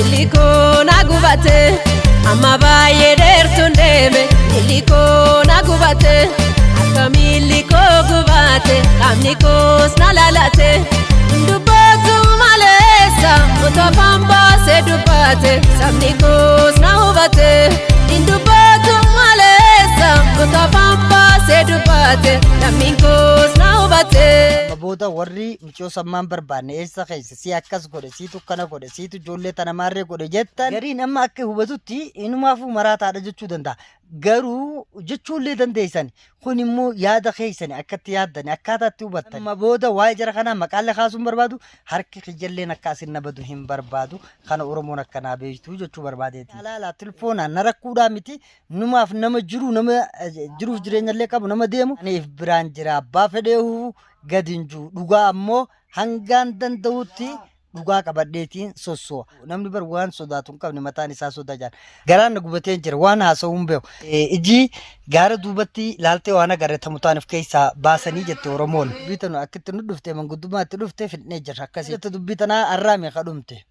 miliko nagubate amma baay'ee dheertuun deeme miliko nagubate akka miliko gubate qaamni koos na lalate dubbatu maleessa utofaan baasee dubbate sabni koos na hubate dubbatu maleessa utofaan baasee dubbate namni koos na hubate. Booda warri michoo sammaan barbaanne eessa keessa si akkas godhe siitu kana godhe siitu ijoollee tana maarree godhe jettan gariin amma akka hubatutti inumaafuu maraataadha jechuu danda'a. Garuu jechuullee dandeessan kun immoo yaada keessan akkatti yaaddani akkaataatti hubattan. Amma booda waa'ee jara kanaa maqaalee kaasuun barbaadu harki xiyyaleen akka asin nabadu hin barbaadu kana Oromoon akkanaa beektu jechuu barbaadeeti. Alaala tilfoonaan na rakkuudhaa miti numaaf nama jiruuf jireenyallee qabu nama deemu aniif biraan jira abbaa fedheehu gadinju dhugaa ammoo hangaan danda'utti dhugaa qabadheetiin sossoo namni bar waan sodaatu hin qabne mataan isaa sodaa jaan garaan na gubatee jira waan haasa'uun beeku iji gaara duubatti laaltee waan agarre tamutaaniif keessaa baasanii jette Oromoon dubbitan akkitti nu dhufte manguddummaatti dhufte fidnee jirra akkasii jette dubbitanaa arraame kadhumte.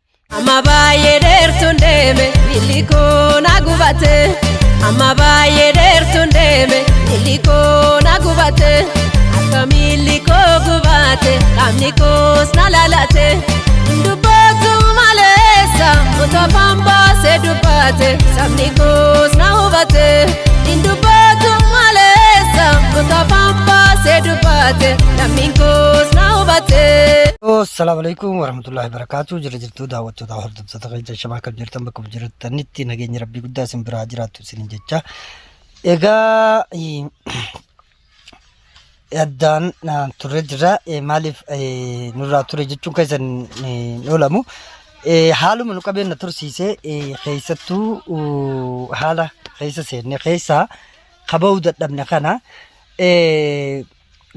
Amma baay'ee dheertuun deeme miliko nagubate amma baay'ee dheertuun deeme miliko nagubate akka miliko gubate qaamni koos na lalate dubbatu maleessa utofaan baasee dubbate sabni koos na hubate dubbatu maleessa utofaan baasee dubbate namni koos na hubate. Assalamu alaikum warahmatullahi wabarakatuh. Jirtu daawwattoota hordoftoota keenya shamaa kan jirtan bakka jirtanitti nageenya rabbii guddaa isin biraa jiraattu isin jecha. Egaa yaadaan turre jira maaliif nurraa ture jechuun keessan oolamu haaluma nu qabeenya tursiisee keessattuu haala keessa seenne keessaa qabuu dadhabne kana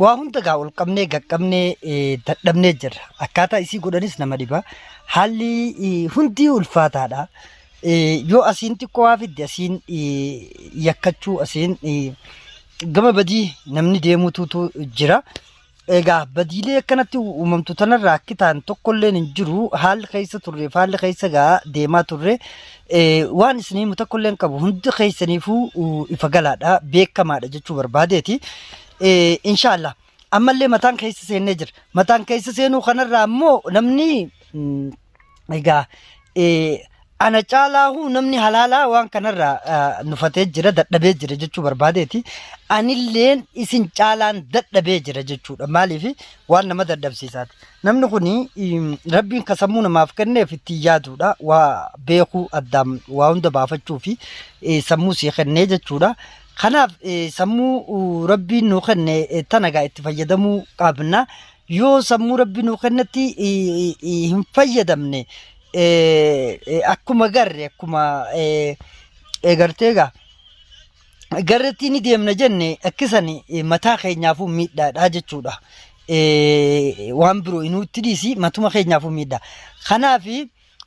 waa hunda gaa ol qabnee gaqqabnee dadhabnee jirra akkaataa isii godhanis nama dhiba haalli hundi ulfaataadha yoo asiin xiqqoo waa fidde asiin yakkachuu asiin gama badii namni deemuutu jira. Egaa badiilee akkanatti uumamtu tanarraa akki ta'an tokkolleen hin jiru haalli keessa turre haalli keessa gaa deemaa turre waan isinii tokkolleen qabu hundi keessaniifuu ifa galaadha beekamaadha jechuu barbaadeeti. Inshallah ammallee mataan keessa seennee jira mataan keessa seenuu kanarraa ammoo namni egaa ana caalaahu namni halaalaa waan kanarraa nufatee jira dadhabee jira jechuu barbaadeeti. Anilleen isin caalaan dadhabee jira jechuudha maaliif waan nama dadhabsiisaati. Namni kuni rabbiin kasammuu namaaf kenneef itti yaaduudha waa beekuu addaan waa hunda baafachuu fi sammuu sii kennee jechuudha. Kanaaf sammuu rabbiin nuu kenne tanagaa itti fayyadamuu qabna. Yoo sammuu rabbiin nuu kennetti hin fayyadamne akkuma garre akkuma egarteega garreetti ni deemna jenne akkisan mataa keenyaafuu miidhaadha jechuudha. Waan biroo inuutti dhiisi matuma keenyaafuu miidhaa. Kanaaf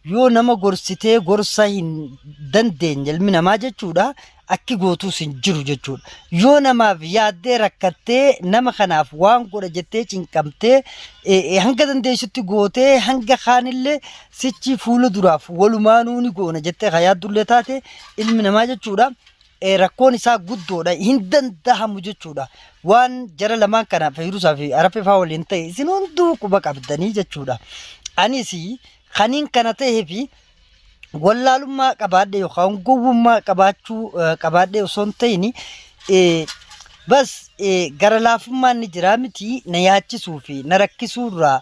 yoo nama gorsitee gorsa hin dandeenye ilmi namaa jechuudha akki gootuus hin jiru jechuudha. Yoo namaaf yaaddee rakkattee nama kanaaf waan godha jettee cinqamtee hanga dandeessutti gootee hanga kaanillee sichi fuula duraaf walumaanuu ni goona jettee yaaddullee taate ilmi namaa jechuudha. Rakkoon isaa guddoodha hin danda'amu jechuudha. Waan jara lamaan kanaaf Hiruusaa fi Arafee fa'aa waliin ta'e isin hunduu quba qabdanii jechuudha. Anis kaniin kana ta'ee fi wallaalummaa qabaadhe yookaan gowwummaa qabaadhe osoo hin ta'in bas gara laafummaan ni jira miti na yaachisuu fi na rakkisuurraa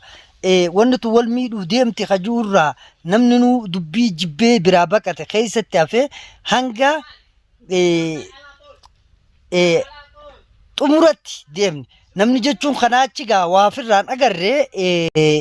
wanni tu wal miidhuu deemte kajuurraa namni nu dubbii jibbee biraa baqate keessatti hafee hanga xumuratti deemne namni jechuun kanaa achi gaa waa ofirraan agarree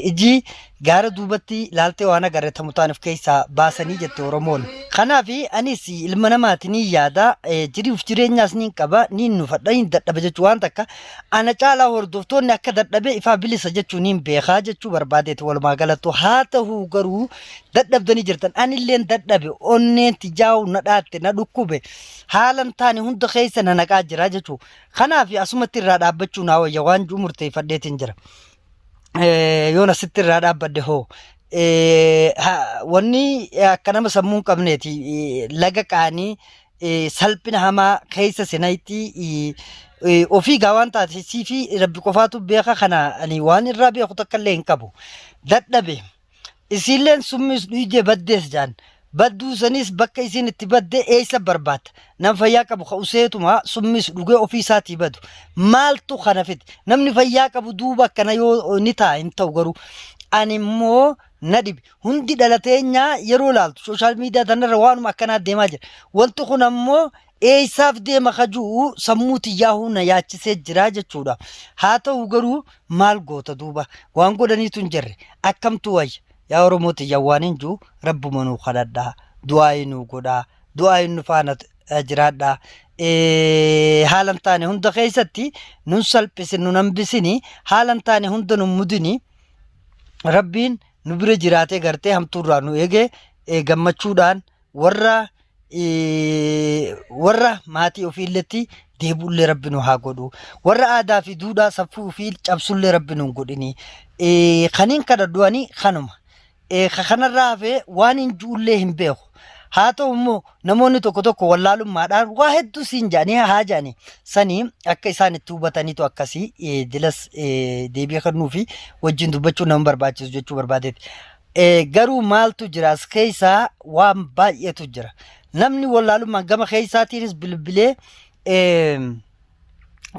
iji gaara duubatti laaltee waan agarre tamutaaniif keessaa baasanii jette Oromoon. Kanaaf anis ilma namaatiin yaada jiriif jireenyaas niin qaba niin nufadha niin dadhaba jechuu waan takka ana caalaa hordoftoonni akka dadhabe ifaa bilisa jechuu niin beekaa jechuu barbaadeeti walumaa galattu haa ta'uu garuu dadhabdanii jirtan anilleen dadhabe onneen tijaa'u na dhaatte na dhukkube haalan taane hunda keessa na naqaa jira jechuu. Kanaaf asumatti irraa dhaabbachuu naa wayya waan murteeffadheetiin jira. Yoona sitti irraa dhaabbadde hoo wanni akka nama sammuu hin qabneeti laga qaanii salphina hamaa keessa seenayitti ofii gaawwan taate sii fi rabbi qofaatu beeka kana ani waan irraa beeku takka illee hin qabu dadhabe isiilleen summis dhuyjee baddees jaan badduu sanis bakka isiin itti badde eessa barbaata nam fayyaa qabu ka'useetuma summis dhugee ofii isaatii badu maaltu kana fite namni fayyaa qabu duuba akkana yoo ni ta'a hin ta'u garuu ani immoo nadhibi hundi dhalateenyaa yeroo laaltu sooshaal miidiyaa tanarra waanuma akkanaa deemaa jira wanti kun ammoo eessaaf deema kajuu sammuu xiyyaahuu na yaachisee jira jechuudha haa ta'u garuu maal goota duuba waan godhaniitu hin jirre akkamtu wayya yaa Oromoo xiyyaa waan hin jiru rabbuma nuu kadhadhaa du'aa nuu godhaa du'aa nu faana jiraadhaa haalan taane hunda keessatti nun salphisin nun hambisini haalan taane hunda nun mudini rabbiin nu bira jiraatee gartee hamtuurraa nu eege gammachuudhaan warra maatii ofiilletti deebullee rabbi nu haa godhu warra aadaa fi duudhaa saffuu ofii cabsullee rabbi nu godhini kaniin kana du'anii kanuma kanarraa hafee waan hin juullee hin beeku haa ta'u immoo namoonni tokko tokko wallaalummaadhaan waa hedduu siin jedhanii haa jedhanii sanii akka isaan itti hubataniitu akkasii dilas deebii kennuu fi wajjin dubbachuu nama barbaachisu jechuu barbaadeeti. Garuu maaltu jira as keessaa waan baay'eetu jira. Namni wallaalummaan gama keessaatiinis bilbilee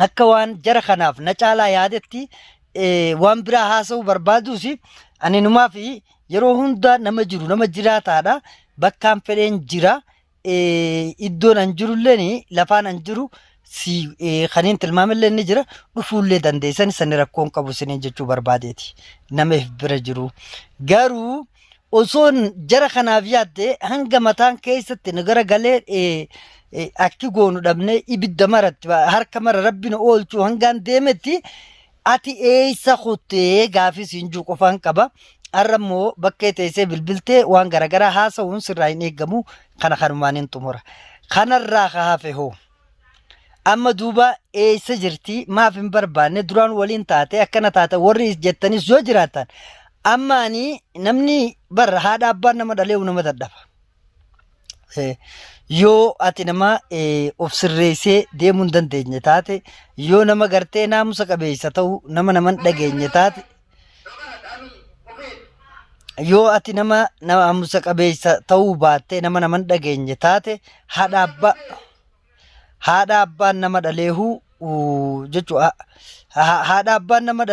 akka waan jara kanaaf na caalaa yaadetti waan biraa haasa'uu barbaaduusi ani numaa fi yeroo hunda nama jiru nama jiraataadha. Bakkaan fedheen jira iddoon an jirulleen lafaan an jiru si kaniin tilmaamillee ni jira dhufuullee dandeessan sani rakkoon qabu isiniin jechuu barbaadeeti namaaf bira jiru garuu osoon jara kanaaf yaadde hanga mataan keessatti nagara galee akki goonu dhabne ibidda maratti harka mara rabbina oolchuu hangaan deemetti ati eessa kuttee gaafii siinjuu qofaan qaba. Arrammoo bakka teessee bilbiltee waan garagaraa haasa'uun sirraa hin eegamu kana kanumaan hin xumura. Kanarraa hafe hoo amma duuba eessa jirti maaf hin barbaanne duraan waliin taate akkana taate warri jettanis yoo jiraatan amma ani namni barra haadha abbaan nama dhalee nama dadhaba. Yoo ati nama of sirreessee deemuu hin dandeenye taate yoo nama gartee naamusa qabeessa ta'u nama naman dhageenye taate yoo ati nama naamusa qabeessa ta'uu baatte nama naman dhageenye taate haadha abbaan nama dhaleehu jechuudha. Haadha abbaan nama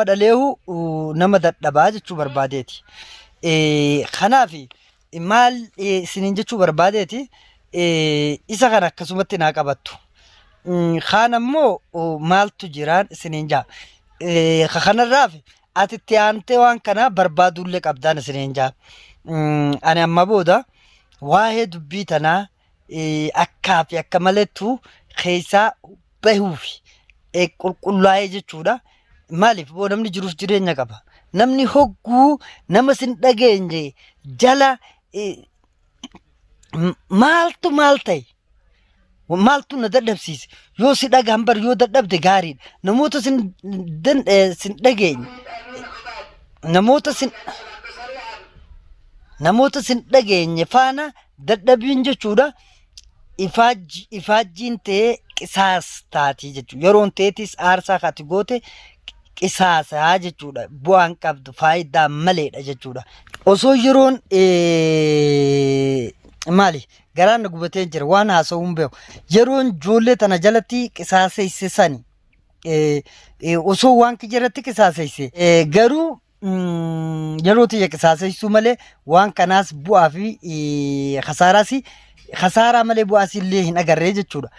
dhaleehu nama dadhabaa jechuu barbaadeeti. Kanaaf maal isiniin jechuu barbaadeeti isa kana akkasumatti naa qabattu. Kaan ammoo maaltu jiraan isiniin jaa. Kanarraaf ati itti aantee waan kana barbaadullee qabdaan isiniin jaa. Ani amma booda waa'ee dubbii tanaa akkaa fi akka malettu keessaa bahuufi qulqullaa'ee jechuudha. Maaliif boo namni jiruuf jireenya qaba. Namni hogguu nama sin dhageenye jala maaltu maal ta'e maaltu na dadhabsiise yoo si dhagaan bar yoo dadhabde gaariidha. Namoota sin dhageenye namoota sin dhageenye faana dadhabiin jechuudha. Ifaajjiin ta'ee qisaas taatii jechuudha. Yeroon ta'etis aarsaa kaati goote qisaasaa jechuudha. Bu'aan qabdu faayidaa maleedha jechuudha. Osoo yeroon maali garaan na gubatee jira waan haasa'uun beeku. Yeroon ijoollee tana jalatti qisaaseesse sani osoo waan kijiratti qisaaseesse garuu yeroo tiyya qisaaseessuu malee waan kanaas bu'aa fi khasaaraa malee bu'aas illee hin agarree jechuudha.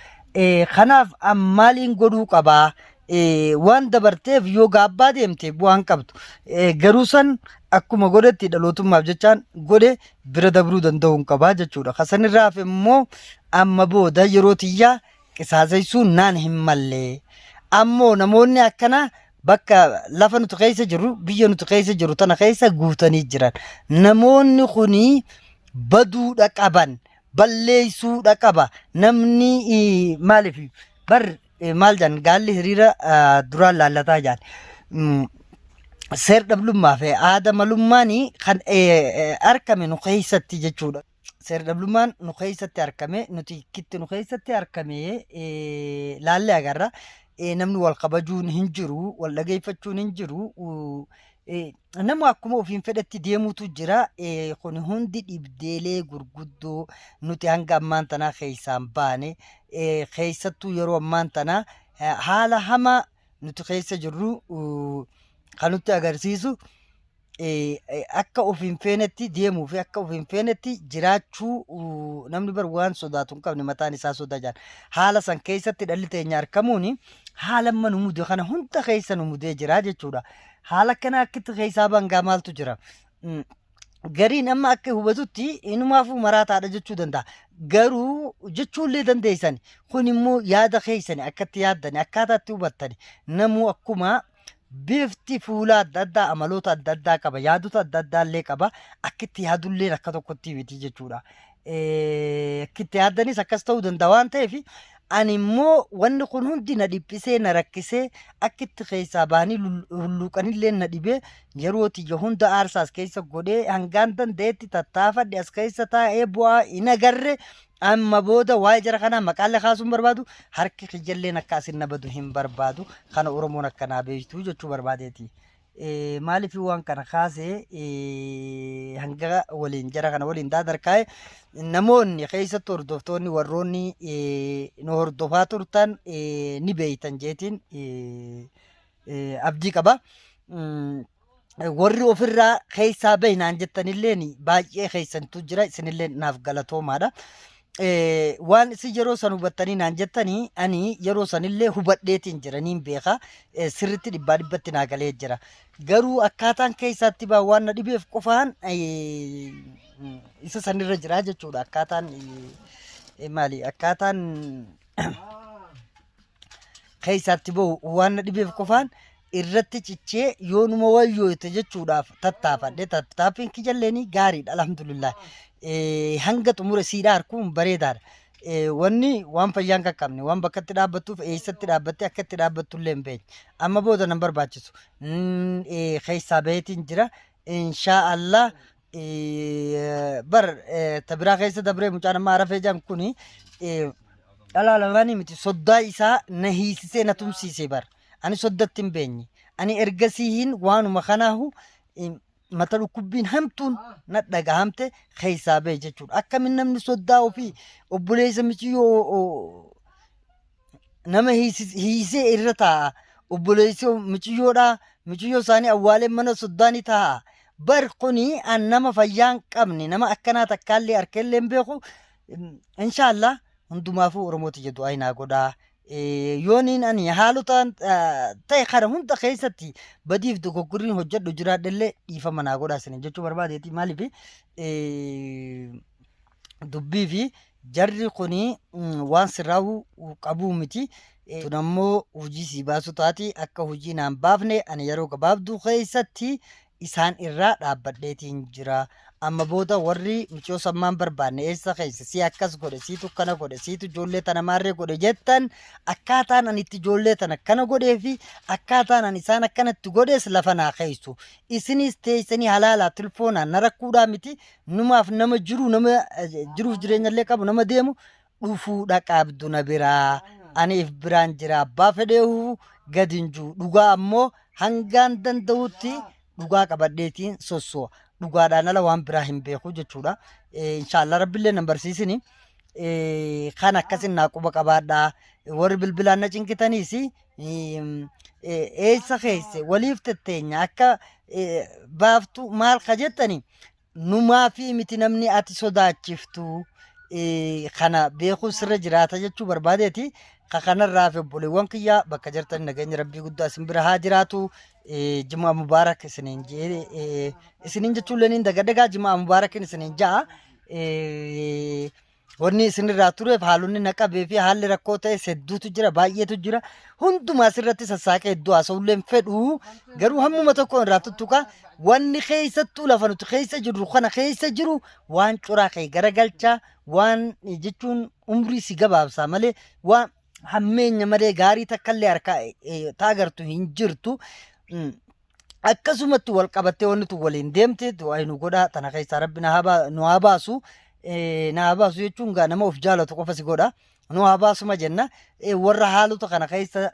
Kanaaf maaliin godhuu qabaa? Waan dabarteef yoo gaabbaa deemte bu'aan qabdu. Garuu san akkuma godhetti dhalootummaaf jechaan godhe bira dabruu danda'uun qabaa jechuudha. Kasanirraaf immoo amma booda yeroo tiyyaa qisaaseessuun naan hin malle. Ammoo namoonni akkana bakka lafa nuti keessa jiru biyya nuti keessa jiru tana keessa guutanii jiran. Namoonni kuni baduudha qaban. Balleessuudha qaba. Namni maaliif maal jaan gaalli hiriira duraan laallataa jaan. seer dhablummaa fi aadaa malummaanii kan argame nu keessatti jechuudha. Seer dhablumaan nu keessatti argame nuti kitti nu keessatti argame laallee agarra. Namni wal kabajuun hin jiru, wal dhageeffachuun hin jiru. Nama akkuma ofiin fedhetti deemuutu jira. Kun hundi dhibdeelee gurguddoo nuti hanga ammaan tanaa keessaan baane keessattuu yeroo ammaan tanaa haala hamaa nuti keessa jirru kan nutti agarsiisu akka ofiin feenetti deemuu fi akka ofiin feenetti jiraachuu namni bar waan sodaatu hin qabne mataan isaa sodaa jaan haala san keessatti dhalli teenya argamuun haala amma nu mudee kana hunda keessa nu mudee jira jechuudha. Haala kana akkitti keessaa bangaa maaltu jira? Gariin amma akka hubatutti inumaafuu maraataadha jechuu danda'a. Garuu jechuullee dandeessan kun immoo yaada keessan akkatti yaaddani akkaataatti hubattani namuu akkuma bifti fuula adda addaa amaloota adda addaa qaba yaadota adda addaa illee qaba akkitti yaadullee akka tokkotti miti jechuudha. Akkitti yaaddanis akkas ta'uu danda'a waan ta'eef ani immoo wanni kun hundi na dhiphisee na rakkisee akkitti keessaa baanii hulluuqanillee na dhibee yeroo tiyya hunda aarsaas keessa godhee hangaan danda'etti tattaafadhe as keessa taa'ee bu'aa hin agarre amma booda waa'ee jara kanaa maqaalee kaasuun barbaadu harki kiyyailleen akka asin na badu hin barbaadu kana Oromoon akkanaa beektu jechuu barbaadeeti. Maaliif waan kana kaasee hanga waliin jara kana waliin daadarkaa'e namoonni keessatti hordoftoonni warroonni nu hordofaa turtan ni beeytan jeetiin abdii qaba. Warri ofirraa keessaa bahinaan jettanilleen baay'ee keessantu jira isinillee naaf galatoomaadha. Waan isin yeroo san hubattanii naan jettanii ani yeroo sanillee hubadheetiin jiraniin beeka sirritti dhibbaa dhibbatti naa galee jira. Garuu akkaataan keessaatti baa waan na dhibeef qofaan isa sanirra jira jechuudha. Akkaataan maali akkaataan keessaatti bahu waan na dhibeef qofaan irratti cichee yoonuma wayyoote jechuudhaaf tattaafadhe tattaaffiin kiyyalleen gaariidha alhamdulillah. Hanga xumura siidhaa harkuun bareedaadha. Wanni waan fayyaan qaqqabne waan bakka itti dhaabbattuuf eessatti dhaabbattee akka itti dhaabbattullee hin beekne amma booda nan barbaachisu keessaa baheetiin jira inshaallah. Bar tabiraa keessa dabree mucaan amma arafee jaan kuni dhalaalamaanii miti soddaa isaa na hiisisee na tumsiisee bar ani soddatti hin beenye ani ergasiihin waanuma kanaahu mata dhukkubbiin hamtuun na dhagahamte keessaa bahe jechuudha. Akkamiin namni soddaa ofii obboleessa michiyyoo nama hiisee irra taa'a obboleessa michiyyoodhaa michiyyoo isaanii awwaalee mana soddaanii taa'a. Bar kuni an nama fayyaan qabne nama akkanaa takkaallee harkeellee hin beeku inshaallah hundumaafuu Oromooti jedhu ayinaa godhaa. Yooniin ani haalutaan ta'e kana hunda keessatti badiif dogoggorriin hojjedhu jiraadhallee dhiifama naa godhaa isin jechuu barbaadeeti. Maaliif dubbii fi jarri kuni waan sirraa'uu qabuu miti. Tun ammoo hojii sii baasu taati akka hojii naan baafne ani yeroo gabaabduu keessatti isaan irraa dhaabbadheetiin jira. Amma booda warri michoo sammaan barbaanne eessa keessa si akkas godhe siitu kana godhe siitu ijoollee tana maarree godhe jettan akkaataan ani itti ijoollee tana kana godhee fi akkaataan ani isaan akkanatti godhees lafa naa keessu. Isinis teessanii halaalaa tilfoonaan na rakkuudhaa miti numaaf nama jiru nama jiruuf jireenyallee qabu nama deemu dhufuudha qabdu na biraa aniif biraan jira abbaa fedheehu gadin jiru dhugaa ammoo hangaan danda'utti dhugaa qabadheetiin sossoo. Dhugaadhaan ala waan biraa hin beeku jechuudha. Inshaallah rabbillee nan barsiisini. Kan akkasin naa quba qabaadhaa. Warri bilbilaan na cinkitaniis eessa keesse waliif tetteenya akka baaftu maal ka jettani numaa fi miti namni ati sodaachiftu kana beekuu sirra jiraata jechuu barbaadeeti. Kanarraa fi obboleewwan kiyyaa bakka jirtan nageenya rabbii guddaa isin bira haa jiraatu. Jimaa mubaarak isiniin jee isiniin jechuullee ni dagadagaa jimaa mubaarakin isiniin jaa. Wanni isinirraa tureef haalonni naqabee fi haalli rakkoo ta'e hedduutu jira baay'eetu jira. Hundumaa asirratti sassaaqee iddoo haasa'ullee fedhu garuu hammuma tokko irraa tuttuqa wanni keessattuu lafa nuti keessa jirru kana keessa jiru waan curaa kee garagalchaa waan jechuun umrii si gabaabsaa malee waan hammeenya malee gaarii takkallee harkaa taagartu hin jirtu. akkasumatti wal qabattee wanni tu waliin deemte nu godha tana keessaa rabbi nu haa baasu jechuun gaa nama of jaalatu qofa si godha nu haa baasuma jenna warra haalota kana keessa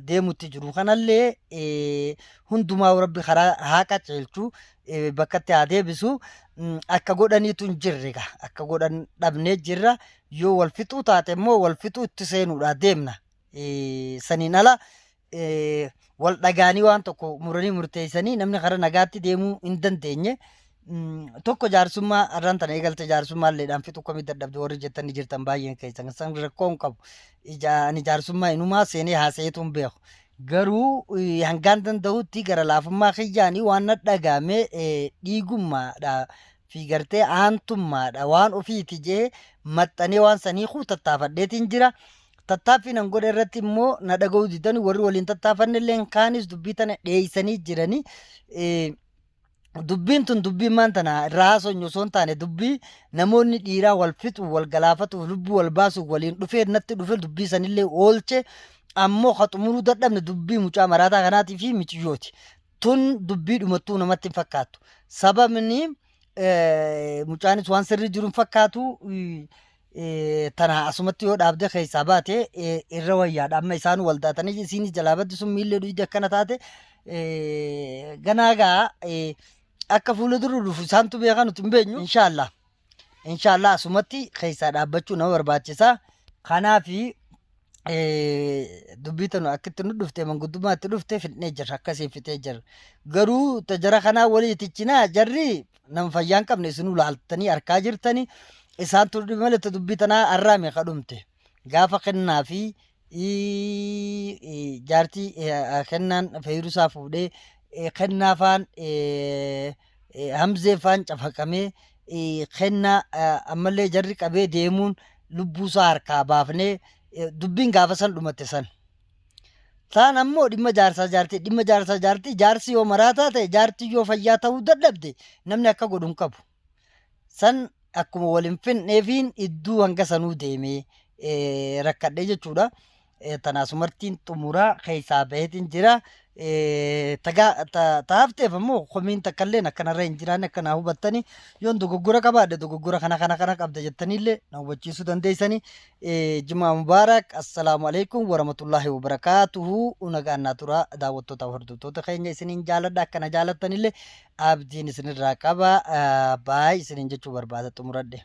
deemutti jiru kanallee hundumaa rabbi karaa haa qaceelchu bakkatti haa deebisu akka godhaniitu hin jirre akka godhan dhabnee jirra yoo wal fixuu taate immoo wal fixuu itti seenuudha deemna saniin ala wal dhagaanii waan tokko muranii murteessanii namni karaa nagaatti deemuu hin dandeenye tokko jaarsummaa arraan tana eegalte jaarsummaa illee fixuu komii dadhabde warri jettanii jirtan baay'een keessan san rakkoo hin qabu ani jaarsummaa inumaa seenee haasayeetu hin beeku garuu hangaan danda'utti gara laafummaa kiyyaanii waan dhagaame dhiigummaadha fi gartee aantummaadha waan ofiiti jee maxxanee waan sanii tattaafadheetiin jira. Tattaaffii an godhe irratti immoo na dhaga'uu didanii warri waliin tattaafanne illee kaanis dubbii tana dheeysanii jiranii dubbiin tun dubbii maan tana irraa haasonyu osoo hin taane dubbii namoonni dhiiraa wal fixu wal galaafatu lubbuu wal baasu waliin dhufee natti dhufe dubbii sanillee oolche ammoo haxumuruu dadhabne dubbii mucaa maraataa kanaatii fi miciyyooti tun dubbii dhumattuu namatti hin fakkaattu sababni mucaanis waan sirrii jiru hin fakkaatu tana asumatti yoo dhaabde keessaa baate irra wayyaadha amma isaan wal daatanii isinis jalaa baddi sun miillee dhuyde akkana taate ganaagaa akka fuula duru dhufu isaantu beekaa nuti hin beenyu inshaallah asumatti keessaa dhaabbachuu nama barbaachisa kanaafi dubbii tanu akkitti nu dhufte manguddummaatti dhufte fidnee jirra akkasiin fitee jirra garuu tajara kanaa walii tichinaa jarri nama fayyaan qabne isinuu laaltanii harkaa jirtanii isaan turdi malatti dubbii tanaa arraame kadhumte gaafa kennaa fi jaartii kennaan feeyirusaa fuudhee kennaafaan hamzeefaan cafaqamee kennaa ammallee jarri qabee deemuun lubbuusaa harkaa baafnee dubbiin gaafa san dhumatte san taan ammoo dhimma jaarsaa jaartii jaarsi yoo maraataa ta'e jaartii yoo fayyaa ta'uu dadhabde namni akka godhu hin qabu san akkuma waliin finneefiin idduu hanga sanuu deemee rakkadhee jechuudha. Tanaasumartiin xumuraa keessaa baheetiin jira. Taafteef ammoo komiin takkallee akkanarra hin jiraanne akkanaa hubattanii yoon dogoggora qabaadde dogoggora kana qabda jettaniillee na hubachiisuu dandeessanii. Jumaa mubaarak assalaamu alaikum warahmatullaahi wabarakaatuhu nagaannaa tura daawwattoota hordoftoota keenya isiniin jaaladha akkana jaalattanillee abdiin isinirraa qaba baay'ee isiniin jechuu barbaada xumuradhe.